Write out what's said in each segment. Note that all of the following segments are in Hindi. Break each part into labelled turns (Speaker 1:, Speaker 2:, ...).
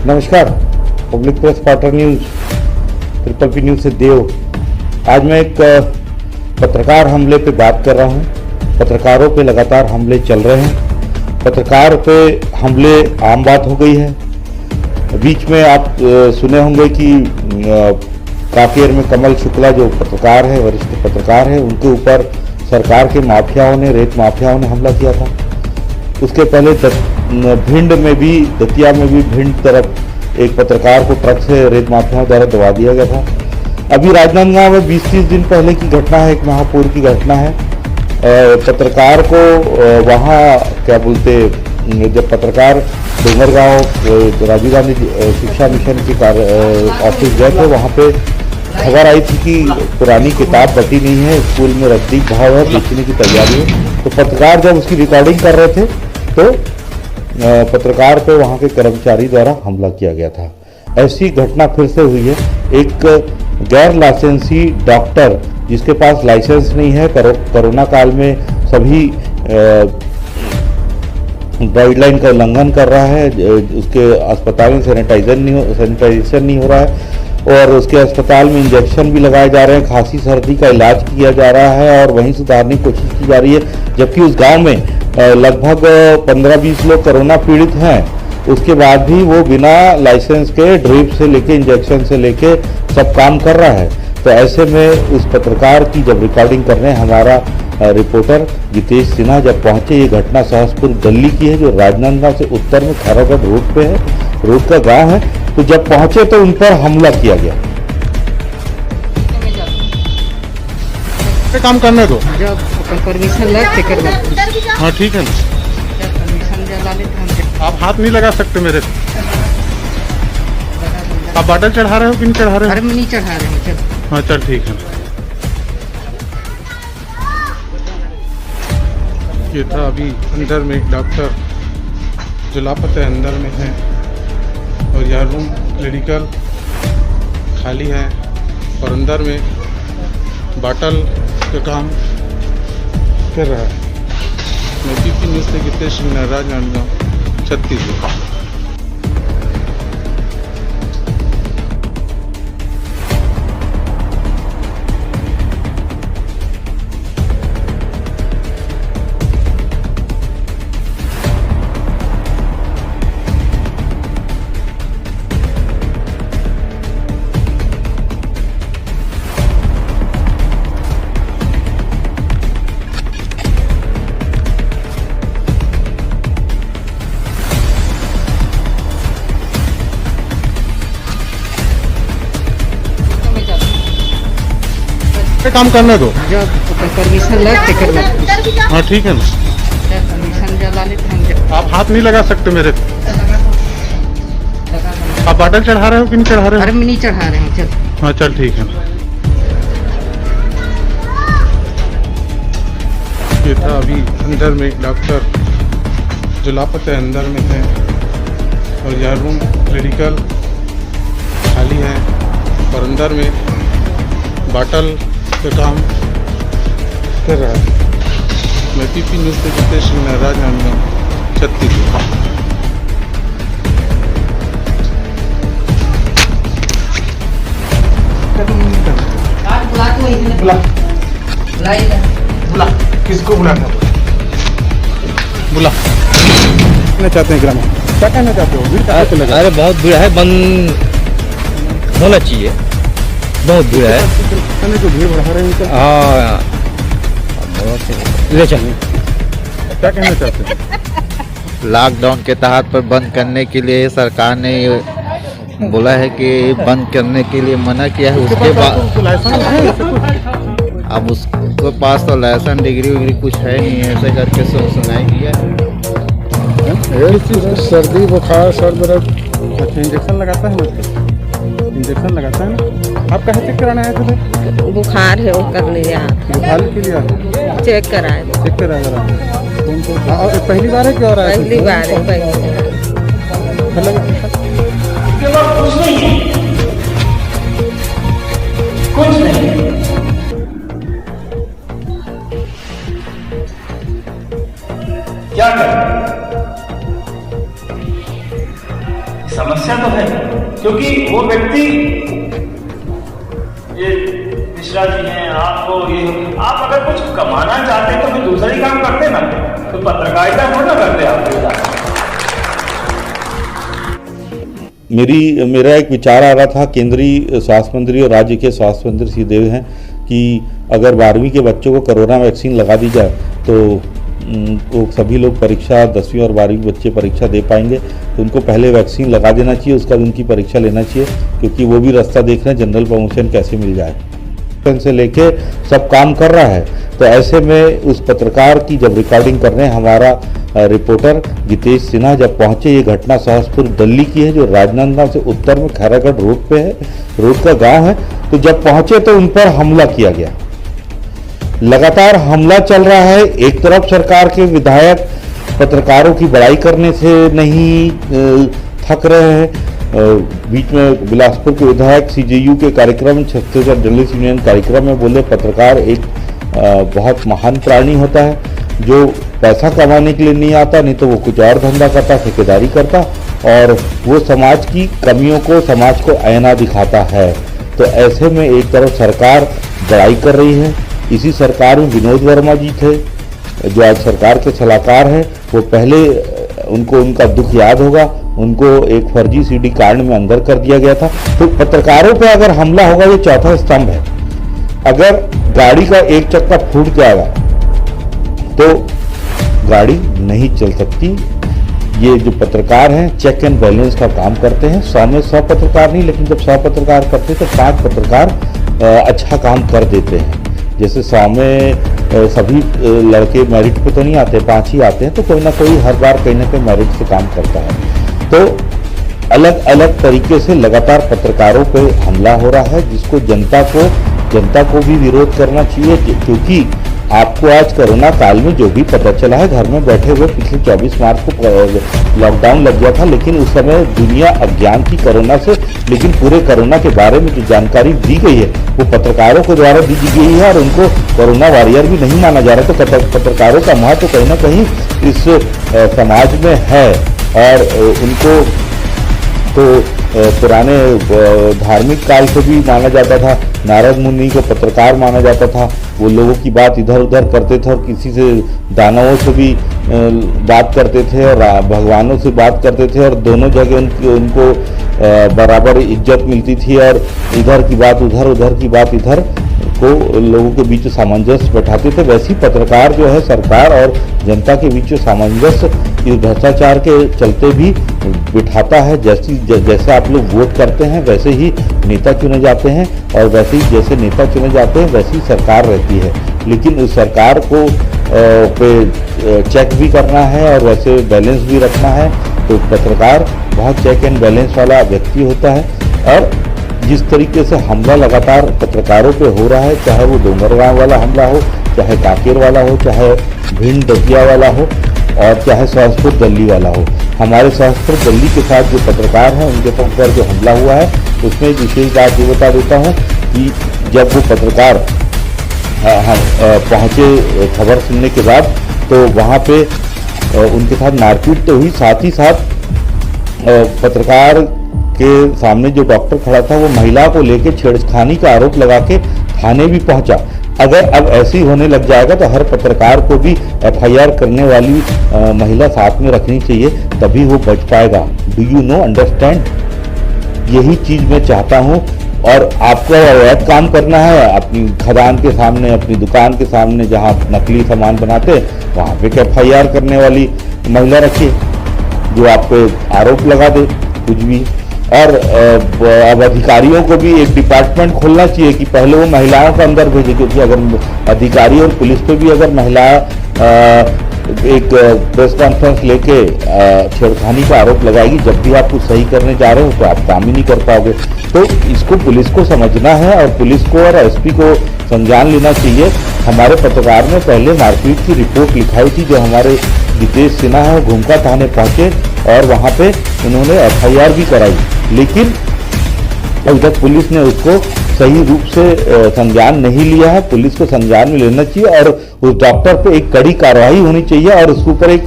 Speaker 1: नमस्कार, public press quarter news triple P news से देव। आज मैं एक पत्रकार हमले पे बात कर रहा हूँ। पत्रकारों पे लगातार हमले चल रहे हैं। पत्रकार पे हमले आम बात हो गई है। बीच में आप सुने होंगे कि कांकेर में कमल शुक्ला जो पत्रकार है, वरिष्ठ पत्रकार है, उनके ऊपर सरकार के माफियाओं ने, रेत माफियाओं ने हमला किया था। उसके पहले भिंड में भी, दतिया में भी, भिंड तरफ एक पत्रकार को ट्रक से रेत माफियाओं द्वारा दबा दिया गया था। अभी राजनांदगांव में 20-30 दिन पहले की घटना है, एक महापौर की घटना है। पत्रकार को वहाँ क्या बोलते, जब पत्रकार डोंगरगांव राजीव गांधी शिक्षा मिशन के ऑफिस गए थे, वहाँ पे खबर आई थी कि पुरानी किताब बटी नहीं है, स्कूल में रद्दी भाव है, बेचने की तैयारी है। तो पत्रकार जब उसकी रिकॉर्डिंग कर रहे थे तो पत्रकार पे वहाँ के कर्मचारी द्वारा हमला किया गया था। ऐसी घटना फिर से हुई है। एक गैर लाइसेंसी डॉक्टर जिसके पास लाइसेंस नहीं है, कोरोना काल में सभी गाइडलाइन का उल्लंघन कर रहा है। उसके अस्पताल में सैनिटाइजेशन नहीं हो रहा है और उसके अस्पताल में इंजेक्शन भी लगाए जा रहे हैं, खांसी सर्दी का इलाज किया जा रहा है और वहीं सुधारने की कोशिश की जा रही है। जबकि उस गांव में लगभग 15-20 लोग कोरोना पीड़ित हैं। उसके बाद भी वो बिना लाइसेंस के ड्रिप से लेके इंजेक्शन से लेके सब काम कर रहा है। तो ऐसे में उस पत्रकार की जब रिकॉर्डिंग करने हमारा रिपोर्टर जितेश सिन्हा जब पहुंचे, ये घटना सहसपुर दिल्ली की है, जो राजनांदगांव से उत्तर में खैरागढ़ रोड पे है, रोड का गांव है। तो जब पहुंचे तो उन पर हमला किया गया।
Speaker 2: काम करने दो,
Speaker 3: परमिशन
Speaker 2: हाँ ठीक है ना। आप हाथ नहीं लगा सकते मेरे। आप बाटल चढ़ा रहे हो कि नहीं चढ़ा रहे हो?
Speaker 3: अरे मैं नहीं चढ़ा रहे हैं। चल
Speaker 2: हाँ चल ठीक है। ये था अभी अंदर में एक डॉक्टर जो लापता अंदर में है और यह रूम मेडिकल खाली है और अंदर में बाटल का काम कर रहा है। मैं पीपी न्यूज़ से जितेश सिन्हा, राजनांदगांव, छत्तीसगढ़। काम करने दो,
Speaker 3: परमिशन लग टिकट
Speaker 2: हाँ ठीक है ना।
Speaker 3: परमिशन जला लेते।
Speaker 2: आप हाथ नहीं लगा सकते मेरे। आप बाटल चढ़ा रहे हो कि नहीं चढ़ा रहे हो?
Speaker 3: अरे मैं नहीं चढ़ा रहे हैं। चल
Speaker 2: हाँ चल ठीक है। ये था अभी अंदर में एक डॉक्टर जो लापता अंदर में है और यह रूम मेडिकल खाली है और अंदर में बाटल का काम कर रहा है। मैं पीपी न्यूज़ से जितेश सिन्हा, राजनांदगांव, छत्तीसगढ़।
Speaker 3: बुला
Speaker 2: किसको बुलाना? बुला। कहना चाहते हैं ग्रामीण, क्या कहना चाहते हो?
Speaker 4: अरे बहुत भीड़ है, बंद होना चाहिए। बहुत भीड़ है।
Speaker 2: जो भीड़ बढ़ा रहे हैं
Speaker 4: हाँ ले चल।
Speaker 2: क्या कहना चाहते हैं?
Speaker 5: लॉकडाउन के तहत पर बंद करने के लिए सरकार ने बोला है कि बंद करने के लिए मना किया है। उसके बाद अब उसके पास तो लाइसेंस डिग्री वगैरह कुछ है नहीं, ऐसे करके सुनाई दिया।
Speaker 2: सर्दी बुखार सर दर्द, अच्छा इंजेक्शन लगाता है? इंजेक्शन लगाता है। आप कहाँ चेक कराने आए थे?
Speaker 6: बुखार है वो करने आया।
Speaker 2: बुखार के लिए आए?
Speaker 6: चेक कराए।
Speaker 2: चेक करा पहली बार है क्या? और
Speaker 6: पहली बार है। पहली
Speaker 7: कुछ नहीं। क्या करें? समस्या तो है। क्योंकि वो व्यक्ति, ये मिश्रा जी हैं, आपको ये, आप अगर कुछ कमाना चाहते तो फिर दूसरा ही काम करते ना, तो पत्रकारिता थोड़ा ना करते आप।
Speaker 1: मेरा एक विचार आ रहा था, केंद्रीय स्वास्थ्य मंत्री और राज्य के स्वास्थ्य मंत्री श्री देव हैं कि अगर 12वीं के बच्चों को कोरोना वैक्सीन लगा दी जाए तो वो सभी लोग परीक्षा 10वीं और 12वीं के बच्चे परीक्षा दे पाएंगे, तो उनको पहले वैक्सीन लगा देना चाहिए, उसका उनकी परीक्षा लेना चाहिए, क्योंकि वो भी रास्ता देख रहे हैं जनरल प्रमोशन कैसे मिल जाए से लेके सब काम कर रहा है। तो ऐसे में उस पत्रकार की जब रिकॉर्डिंग करने हमारा रिपोर्टर जितेश सिन्हा जब पहुंचे, ये घटना सहसपुर दिल्ली की है जो राजनांदगांव से उत्तर में खैरागढ़ रोड पे है, रोड का गांव है। तो जब पहुंचे तो उन पर हमला किया गया, लगातार हमला चल रहा है। एक तरफ सरकार के विधायक पत्रकारों की बड़ाई करने से नहीं थक रहे हैं, बीच में बिलासपुर के विधायक सीजेयू के कार्यक्रम, छत्तीसगढ़ जर्नलिस्ट यूनियन कार्यक्रम में बोले पत्रकार एक बहुत महान प्राणी होता है जो पैसा कमाने के लिए नहीं आता, नहीं तो वो कुछ और धंधा करता, ठेकेदारी करता, और वो समाज की कमियों को, समाज को आईना दिखाता है। तो ऐसे में एक तरफ सरकार बड़ाई कर रही है, इसी सरकार में विनोद वर्मा जी थे जो आज सरकार के सलाहकार हैं, वो पहले उनको उनका दुख याद होगा, उनको एक फर्जी सीडी कांड में अंदर कर दिया गया था। तो पत्रकारों पे अगर हमला होगा, ये चौथा स्तंभ है। अगर गाड़ी का एक चक्का फूट जाएगा तो गाड़ी नहीं चल सकती। ये जो पत्रकार हैं चेक एंड बैलेंस का काम करते हैं, 100 में 100 पत्रकार नहीं, लेकिन जब 100 पत्रकार करते तो 5 पत्रकार अच्छा काम कर देते हैं। जैसे 100 में सभी लड़के मेरिट पे तो नहीं आते, 5 ही आते हैं, तो कोई ना कोई हर बार कहीं ना कहीं मेरिट से काम करता है। तो अलग अलग तरीके से लगातार पत्रकारों पे हमला हो रहा है, जिसको जनता को भी विरोध करना चाहिए, क्योंकि आपको आज कोरोना काल में जो भी पता चला है, घर में बैठे हुए पिछले 24 मार्च को लॉकडाउन लग गया था, लेकिन उस समय दुनिया अज्ञान थी कोरोना से, लेकिन पूरे कोरोना के बारे में जो जानकारी दी गई है वो पत्रकारों के द्वारा दी गई है, और उनको कोरोना वॉरियर भी नहीं माना जा रहा। तो पत्रकारों का महत्व कहीं ना कहीं इस समाज में है, और उनको तो पुराने धार्मिक काल से भी माना जाता था, नारद मुनि को पत्रकार माना जाता था, वो लोगों की बात इधर उधर करते थे, और किसी से दानवों से भी बात करते थे और भगवानों से बात करते थे, और दोनों जगह उनको बराबर इज्जत मिलती थी, और इधर की बात उधर, उधर की बात इधर को लोगों के बीच सामंजस्य बैठाते थे। वैसे ही पत्रकार जो है सरकार और जनता के बीच सामंजस्य इस भ्रष्टाचार के चलते भी बिठाता है। जैसे आप लोग वोट करते हैं वैसे ही नेता चुने जाते हैं, और वैसे ही जैसे नेता चुने जाते हैं वैसी सरकार रहती है, लेकिन उस सरकार को पे चेक भी करना है और वैसे बैलेंस भी रखना है। तो पत्रकार बहुत चेक एंड बैलेंस वाला व्यक्ति होता है। और जिस तरीके से हमला लगातार पत्रकारों पे हो रहा है, चाहे वो डोंगरगांव वाला हमला हो, चाहे कांकेर वाला हो, चाहे भिंड दतिया वाला हो, और चाहे सहसपुर दिल्ली वाला हो, हमारे सहसपुर दिल्ली के साथ जो पत्रकार हैं उनके पर जो हमला हुआ है उसमें विशेष बात ये बता देता हूँ कि जब वो पत्रकार पहुँचे खबर सुनने के बाद, तो वहाँ पे उनके साथ मारपीट तो हुई, साथ ही साथ पत्रकार के सामने जो डॉक्टर खड़ा था वो महिला को लेके छेड़खानी का आरोप लगा के थाने भी पहुंचा। अगर अब ऐसे ही होने लग जाएगा तो हर पत्रकार को भी FIR करने वाली महिला साथ में रखनी चाहिए, तभी वो बच पाएगा। Do you know, understand? यही चीज मैं चाहता हूँ। और आपको अवैध काम करना है अपनी खदान के सामने, अपनी दुकान के सामने जहाँ नकली सामान बनाते हैं वहाँ पे FIR करने वाली महिला रखिए जो आप पे आरोप लगा दे कुछ भी। और अब अधिकारियों को भी एक डिपार्टमेंट खोलना चाहिए कि पहले वो महिलाओं को अंदर भेजे, क्योंकि अगर अधिकारी और पुलिस पे भी अगर महिला एक प्रेस कॉन्फ्रेंस लेके छेड़खानी का आरोप लगाएगी, जब भी आप कुछ सही करने जा रहे हो तो आप काम ही नहीं कर पाओगे। तो इसको पुलिस को समझना है और पुलिस को और SP को संज्ञान लेना चाहिए। हमारे पत्रकार ने पहले मारपीट की रिपोर्ट लिखाई थी, जो हमारे जितेश सिन्हा है घूमका थाने पहुंचे और वहां पे उन्होंने FIR भी कराई, लेकिन अभी तक पुलिस ने उसको सही रूप से संज्ञान नहीं लिया है। पुलिस को संज्ञान में लेना चाहिए और उस डॉक्टर पे एक कड़ी कार्रवाई होनी चाहिए और उसके ऊपर एक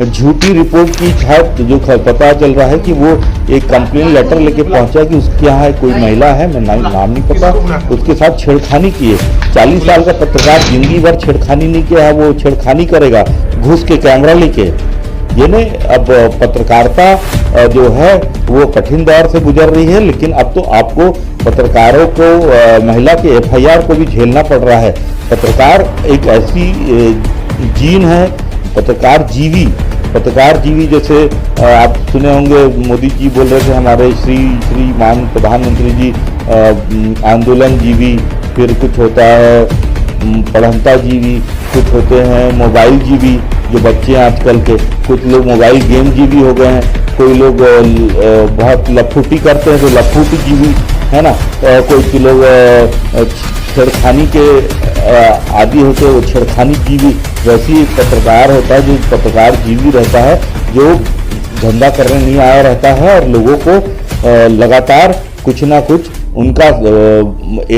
Speaker 1: झूठी रिपोर्ट की छाप जो पता चल रहा है कि वो एक कंप्लेन लेटर लेके पहुंचा कि उसके यहाँ कोई महिला है, मैं नाम नहीं पता, उसके साथ छेड़खानी की है। 40 साल का पत्रकार जिंदगी भर छेड़खानी नहीं किया है, वो छेड़खानी करेगा घुस के कैमरा लेके। ये नहीं, अब पत्रकारिता जो है वो कठिन दौर से गुजर रही है, लेकिन अब तो आपको पत्रकारों को महिला के FIR को भी झेलना पड़ रहा है। पत्रकार एक ऐसी जीन है, पत्रकार जीवी जैसे आप सुने होंगे, मोदी जी बोल रहे थे हमारे श्रीमान प्रधानमंत्री जी आंदोलन जीवी, फिर कुछ होता है पढ़ंता जीवी, कुछ होते हैं मोबाइल जीवी, जो बच्चे हैं आजकल के, कुछ लोग मोबाइल गेम जीवी हो गए हैं, कोई लोग बहुत लफूटी करते हैं तो लफूटी जीवी है ना, कोई लोग छेड़खानी के आदि होते हैं वो छेड़खानी जीवी। वैसी एक पत्रकार होता है जो पत्रकार जीवी रहता है, जो धंधा करने नहीं आया रहता है और लोगों को लगातार कुछ ना कुछ उनका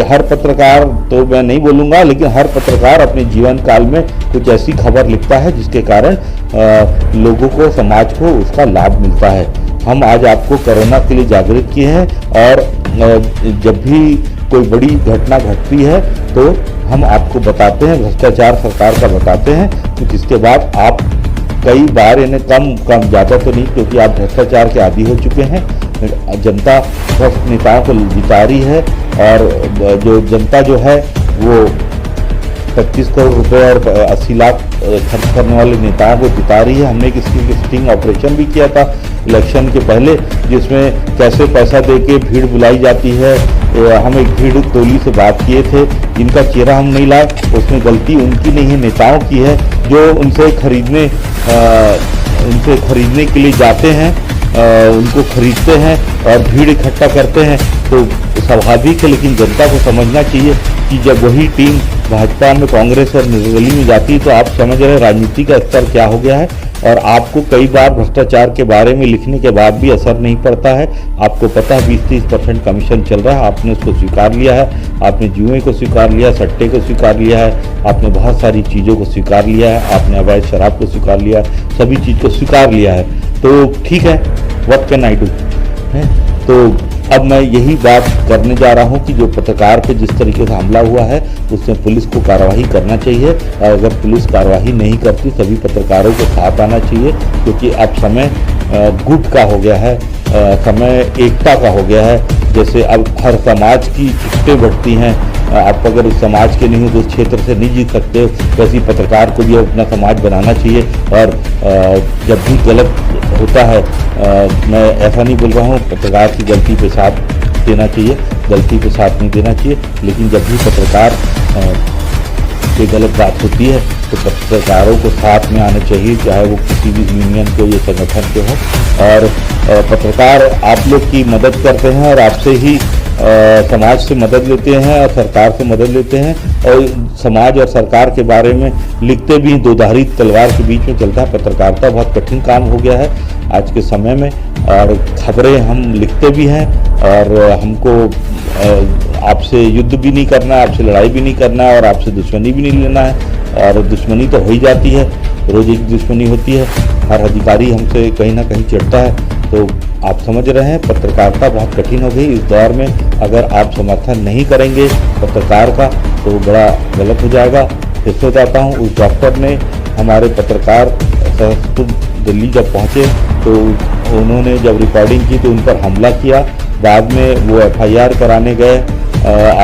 Speaker 1: हर पत्रकार तो मैं नहीं बोलूँगा, लेकिन हर पत्रकार अपने जीवन काल में कुछ ऐसी खबर लिखता है जिसके कारण लोगों को, समाज को उसका लाभ मिलता है। हम आज आपको कोरोना के लिए जागृत किए हैं और जब भी कोई बड़ी घटना घटती है तो हम आपको बताते हैं, भ्रष्टाचार सरकार का बताते हैं, तो जिसके बाद आप कई बार इन्हें कम ज़्यादा तो नहीं, क्योंकि आप भ्रष्टाचार के आदी हो चुके हैं। जनता भ्रष्ट नेताओं को जिता रही है और जो जनता जो है वो 25 करोड़ रुपए और 80 लाख खर्च करने वाले नेताओं को जिता रही है। हमने किसी स्टिंग ऑपरेशन भी किया था इलेक्शन के पहले, जिसमें कैसे पैसा देके भीड़ बुलाई जाती है। हम एक भीड़ टोली से बात किए थे, जिनका चेहरा हम नहीं लाए, उसमें गलती उनकी नहीं है, नेताओं की है, जो उनसे खरीदने के लिए जाते हैं, उनको खरीदते हैं और भीड़ इकट्ठा करते हैं। तो स्वाभाविक है, लेकिन जनता को समझना चाहिए कि जब वही टीम भाजपा में, कांग्रेस और निर्दलीय में जाती है तो आप समझ रहे हैं राजनीति का स्तर क्या हो गया है। और आपको कई बार भ्रष्टाचार के बारे में लिखने के बाद भी असर नहीं पड़ता है। आपको पता है 20-30% कमीशन चल रहा है, आपने उसको स्वीकार लिया है, आपने जुए को स्वीकार लिया, सट्टे को स्वीकार लिया है, आपने बहुत सारी चीज़ों को स्वीकार लिया है, आपने अवैध शराब को स्वीकार लिया है, सभी चीज़ को स्वीकार लिया है। तो ठीक है, व्हाट कैन आई डू है। तो अब मैं यही बात करने जा रहा हूं कि जो पत्रकार पे जिस तरीके से हमला हुआ है उसमें पुलिस को कार्रवाई करना चाहिए, और अगर पुलिस कार्रवाई नहीं करती सभी पत्रकारों को साथ आना चाहिए, क्योंकि अब समय गुट का हो गया है, समय एकता का हो गया है। जैसे अब हर समाज की चिट्ठें बढ़ती हैं, आप अगर उस समाज के नहीं हो तो उस क्षेत्र से नहीं जीत सकते, वैसे पत्रकार को भी अपना समाज बनाना चाहिए। और जब भी गलत होता है, मैं ऐसा नहीं बोल रहा हूँ पत्रकार की गलती पे साथ देना चाहिए, गलती पे साथ नहीं देना चाहिए, लेकिन जब भी पत्रकार पे गलत बात होती है तो पत्रकारों को साथ में आना चाहिए, चाहे वो किसी भी यूनियन के या संगठन के हो। और पत्रकार आप लोग की मदद करते हैं और आपसे ही समाज से मदद लेते हैं और सरकार से मदद लेते हैं, और समाज और सरकार के बारे में लिखते भी दोधारी तलवार के बीच में चलता है। पत्रकारिता बहुत कठिन काम हो गया है आज के समय में, और खबरें हम लिखते भी हैं, और हमको आपसे युद्ध भी नहीं करना है, आपसे लड़ाई भी नहीं करना है, और आपसे दुश्मनी भी नहीं लेना है। और दुश्मनी तो हो ही जाती है, रोज एक दुश्मनी होती है, हर अधिकारी हमसे कहीं ना कहीं चिढ़ता है। तो आप समझ रहे हैं पत्रकारिता बहुत कठिन हो गई इस दौर में। अगर आप समर्थन नहीं करेंगे पत्रकार का तो बड़ा गलत हो जाएगा। फिर से बताता हूँ, उस डॉक्टर ने हमारे पत्रकार सहसपुर दिल्ली जब पहुँचे तो उन्होंने जब रिकॉर्डिंग की तो उन पर हमला किया। बाद में वो FIR कराने गए,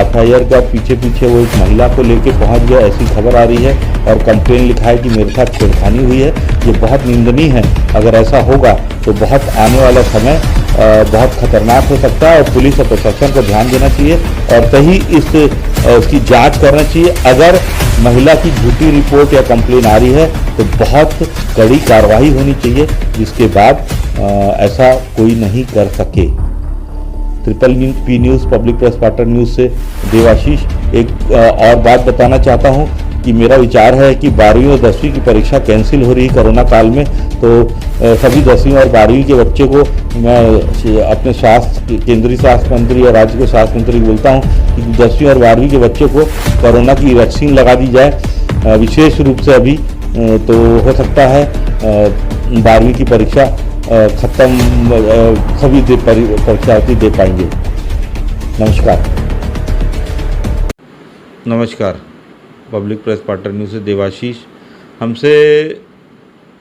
Speaker 1: FIR का पीछे वो एक महिला को लेके पहुंच गया, ऐसी खबर आ रही है, और कंप्लेन लिखा है कि मेरे साथ छेड़खानी हुई है। ये बहुत निंदनीय है। अगर ऐसा होगा तो बहुत आने वाला समय बहुत खतरनाक हो सकता है, और पुलिस और प्रशासन को ध्यान देना चाहिए और सही इसकी जांच करना चाहिए। अगर महिला की झूठी रिपोर्ट या कंप्लेन आ रही है तो बहुत कड़ी कार्रवाई होनी चाहिए, जिसके बाद ऐसा कोई नहीं कर सके। PPP news, public press partner news से देवाशीष। एक और बात बताना चाहता हूँ कि मेरा विचार है कि 12वीं और 10वीं की परीक्षा कैंसिल हो रही है कोरोना काल में, तो सभी 10वीं और 12वीं के बच्चे को मैं अपने केंद्रीय स्वास्थ्य मंत्री और राज्य के स्वास्थ्य मंत्री बोलता हूँ कि 10वीं और 12वीं के बच्चे को कोरोना की वैक्सीन लगा दी जाए, विशेष रूप से अभी तो हो सकता है 12वीं की परीक्षा खत्म सभी परीक्षार्थी दे पाएंगे। नमस्कार, पब्लिक प्रेस पार्टनर न्यूज़ से देवाशीष। हमसे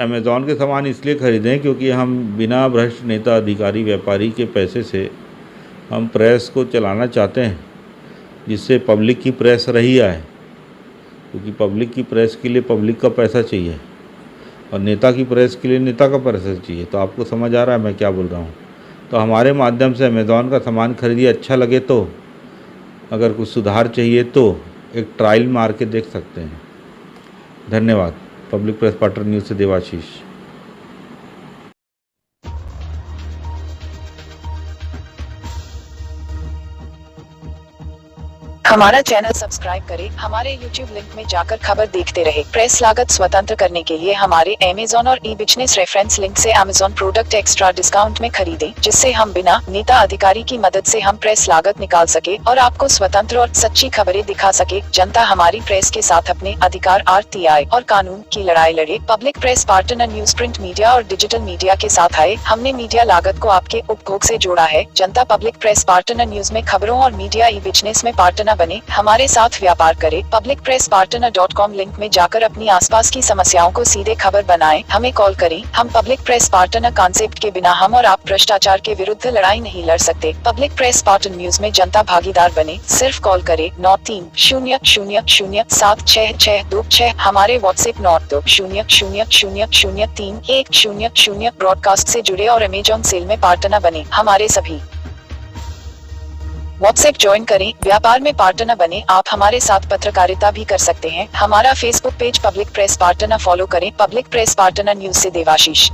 Speaker 1: अमेज़ॉन के सामान इसलिए ख़रीदें क्योंकि हम बिना भ्रष्ट नेता, अधिकारी, व्यापारी के पैसे से हम प्रेस को चलाना चाहते हैं, जिससे पब्लिक की प्रेस रही आए, क्योंकि पब्लिक की प्रेस के लिए पब्लिक का पैसा चाहिए और नेता की प्रेस के लिए नेता का पैसा चाहिए। तो आपको समझ आ रहा है मैं क्या बोल रहा हूँ। तो हमारे माध्यम से अमेज़ॉन का सामान खरीदिए, अच्छा लगे तो, अगर कुछ सुधार चाहिए तो एक ट्रायल मार के देख सकते हैं। धन्यवाद। पब्लिक प्रेस पार्टनर न्यूज़ से देवाशीष।
Speaker 8: हमारा चैनल सब्सक्राइब करें, हमारे YouTube लिंक में जाकर खबर देखते रहे। प्रेस लागत स्वतंत्र करने के लिए हमारे Amazon और ई-बिजनेस रेफरेंस लिंक से Amazon प्रोडक्ट एक्स्ट्रा डिस्काउंट में खरीदें, जिससे हम बिना नेता अधिकारी की मदद से हम प्रेस लागत निकाल सके और आपको स्वतंत्र और सच्ची खबरें दिखा सके। जनता हमारी प्रेस के साथ अपने अधिकार, RTI और कानून की लड़ाई लड़े। Public press partner news print media और डिजिटल मीडिया के साथ आए। हमने मीडिया लागत को आपके उपभोग से जोड़ा है। जनता पब्लिक प्रेस पार्टनर न्यूज में खबरों और मीडिया ई-बिजनेस में पार्टनर बने, हमारे साथ व्यापार करें। publicpresspartner.com लिंक में जाकर अपनी आसपास की समस्याओं को सीधे खबर बनाएं। हमें कॉल करें। हम पब्लिक प्रेस पार्टनर कॉन्सेप्ट के बिना हम और आप भ्रष्टाचार के विरुद्ध लड़ाई नहीं लड़ सकते। पब्लिक प्रेस पार्टनर न्यूज में जनता भागीदार बने। सिर्फ कॉल करें 9300076626। हमारे व्हाट्सएप 920000031000 ब्रॉडकास्ट से जुड़े और अमेजॉन सेल में पार्टनर बने। हमारे सभी व्हाट्सएप ज्वाइन करें, व्यापार में पार्टनर बने। आप हमारे साथ पत्रकारिता भी कर सकते हैं। हमारा Facebook page public press partner follow करें। पब्लिक प्रेस पार्टनर न्यूज से देवाशीष।